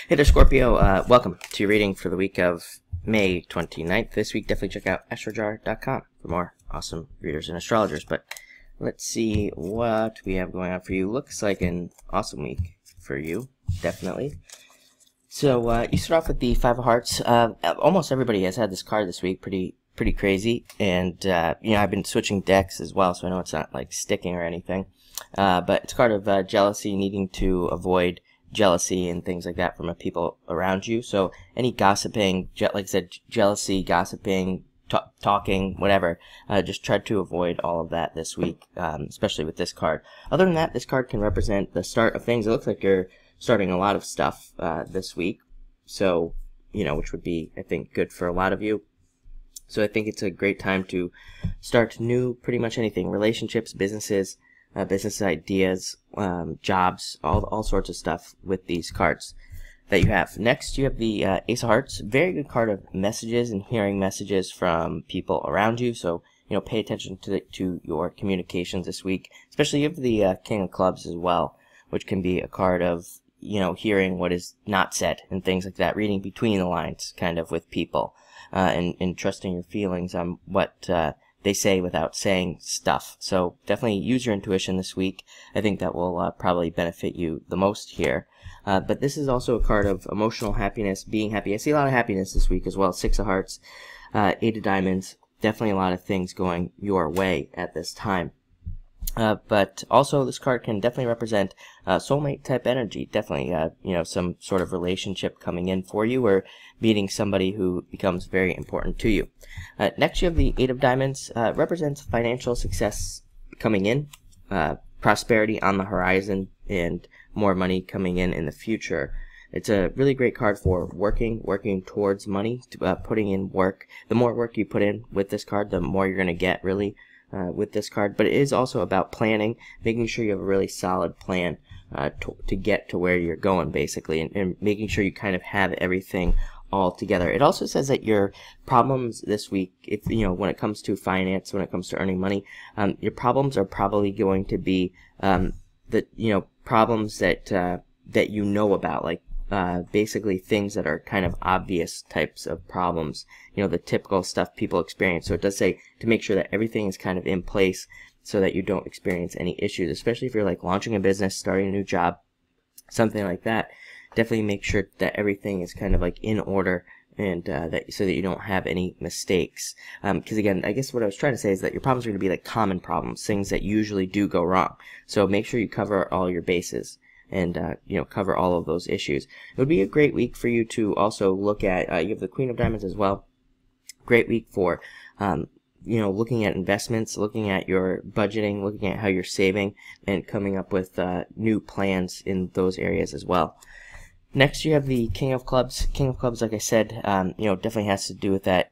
Hey there, Scorpio. Welcome to your reading for the week of May 29th. This week, definitely check out astrojar.com for more awesome readers and astrologers. But let's see what we have going on for you. Looks like an awesome week for you, definitely. So you start off with the Five of Hearts. Almost everybody has had this card this week. Pretty crazy. And I've been switching decks as well, so I know it's not like sticking or anything. But it's a card of jealousy, needing to avoid jealousy and things like that from people around you. So any gossiping, like I said, jealousy, gossiping, talking, whatever, just try to avoid all of that this week, especially with this card. Other than that, this card can represent the start of things. It looks like you're starting a lot of stuff this week, so which would be, I think, good for a lot of you. So I think it's a great time to start new, pretty much anything, relationships, businesses, business ideas, jobs, all sorts of stuff with these cards that you have. Next, you have the Ace of Hearts. Very good card of messages and hearing messages from people around you. So, pay attention to your communications this week. Especially you have the King of Clubs as well, which can be a card of, hearing what is not said and things like that. Reading between the lines, kind of, with people, and trusting your feelings on what they say without saying stuff. So definitely use your intuition this week. I think that will probably benefit you the most here. But this is also a card of emotional happiness, being happy. I see a lot of happiness this week as well. Six of Hearts, Eight of Diamonds. Definitely a lot of things going your way at this time. But also this card can definitely represent soulmate type energy. Definitely, some sort of relationship coming in for you, or meeting somebody who becomes very important to you. Next, you have the Eight of Diamonds. Represents financial success coming in, prosperity on the horizon, and more money coming in the future. It's a really great card for working towards money, putting in work. The more work you put in with this card, the more you're going to get, really. With this card, but it is also about planning, making sure you have a really solid plan to get to where you're going, basically, and making sure you kind of have everything all together. It also says that your problems this week, if when it comes to finance, when it comes to earning money, your problems are probably going to be the problems that about, like basically things that are kind of obvious types of problems, the typical stuff people experience. So it does say to make sure that everything is kind of in place so that you don't experience any issues, especially if you're like launching a business, starting a new job, something like that. Definitely make sure that everything is kind of like in order, and so that you don't have any mistakes. Because again, I guess what I was trying to say is that your problems are going to be like common problems, things that usually do go wrong. So make sure you cover all your bases and cover all of those issues. It would be a great week for you to also look at, you have the Queen of Diamonds as well. Great week for looking at investments, looking at your budgeting, looking at how you're saving, and coming up with new plans in those areas as well. Next, you have the King of Clubs. King of Clubs, like I said, definitely has to do with that.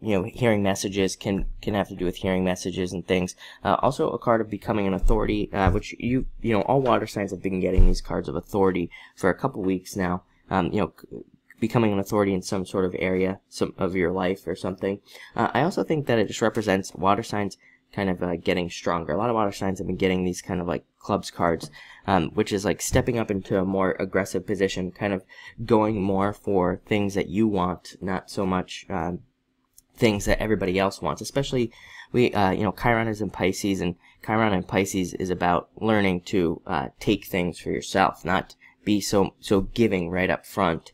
Hearing messages can have to do with hearing messages and things. Also a card of becoming an authority, which all water signs have been getting these cards of authority for a couple weeks now. Becoming an authority in some sort of area, some of your life or something. I also think that it just represents water signs kind of getting stronger. A lot of water signs have been getting these kind of like clubs cards, which is like stepping up into a more aggressive position, kind of going more for things that you want, not so much things that everybody else wants. Especially Chiron is in Pisces, and Chiron in Pisces is about learning to take things for yourself, not be so giving right up front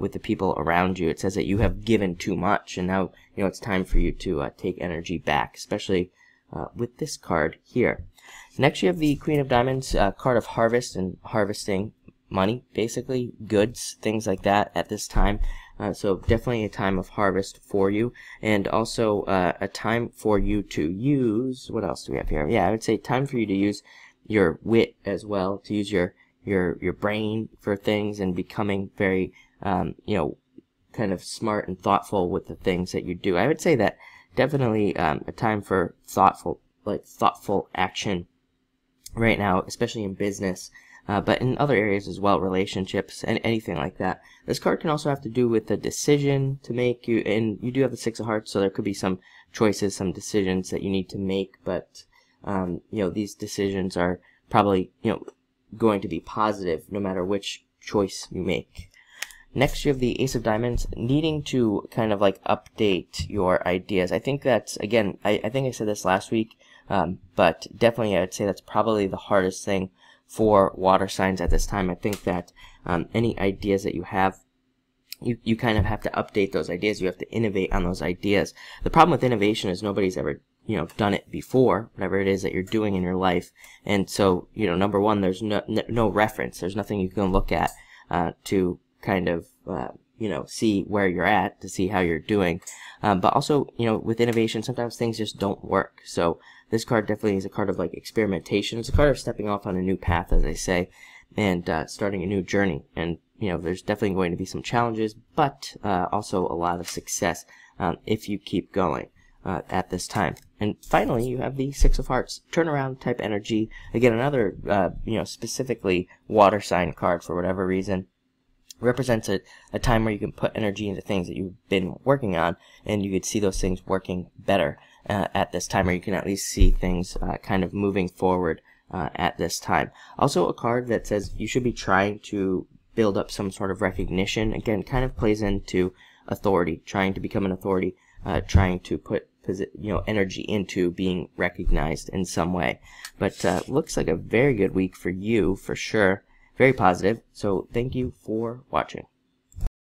with the people around you. It says that you have given too much, and now it's time for you to take energy back, especially with this card here. Next, you have the Queen of Diamonds, card of harvest and harvesting money, basically goods, things like that at this time. So definitely a time of harvest for you, and also a time for you to use, what else do we have here? Yeah, I would say time for you to use your wit as well, to use your brain for things, and becoming very kind of smart and thoughtful with the things that you do. I would say that definitely a time for thoughtful action right now, especially in business, but in other areas as well, relationships and anything like that. This card can also have to do with a decision to make, and you do have the Six of Hearts, so there could be some choices, some decisions that you need to make, but these decisions are probably going to be positive no matter which choice you make. Next, you have the Ace of Diamonds, needing to kind of like update your ideas. I think that's, again, I think I said this last week, but definitely I would say that's probably the hardest thing for water signs at this time. I think that any ideas that you have, you kind of have to update those ideas. You have to innovate on those ideas. The problem with innovation is nobody's ever done it before, whatever it is that you're doing in your life. And so, number one, there's no reference. There's nothing you can look at to kind of, see where you're at, to see how you're doing. But also, with innovation, sometimes things just don't work. So this card definitely is a card of like experimentation. It's a card of stepping off on a new path, as I say, and starting a new journey. And, there's definitely going to be some challenges, but also a lot of success if you keep going at this time. And finally, you have the Six of Hearts, turnaround type energy. Again, another, specifically water sign card for whatever reason. Represents a time where you can put energy into things that you've been working on, and you could see those things working better at this time, or you can at least see things kind of moving forward at this time. Also, a card that says you should be trying to build up some sort of recognition. Again, kind of plays into authority, trying to become an authority, trying to put energy into being recognized in some way. But looks like a very good week for you, for sure. Very positive. So thank you for watching.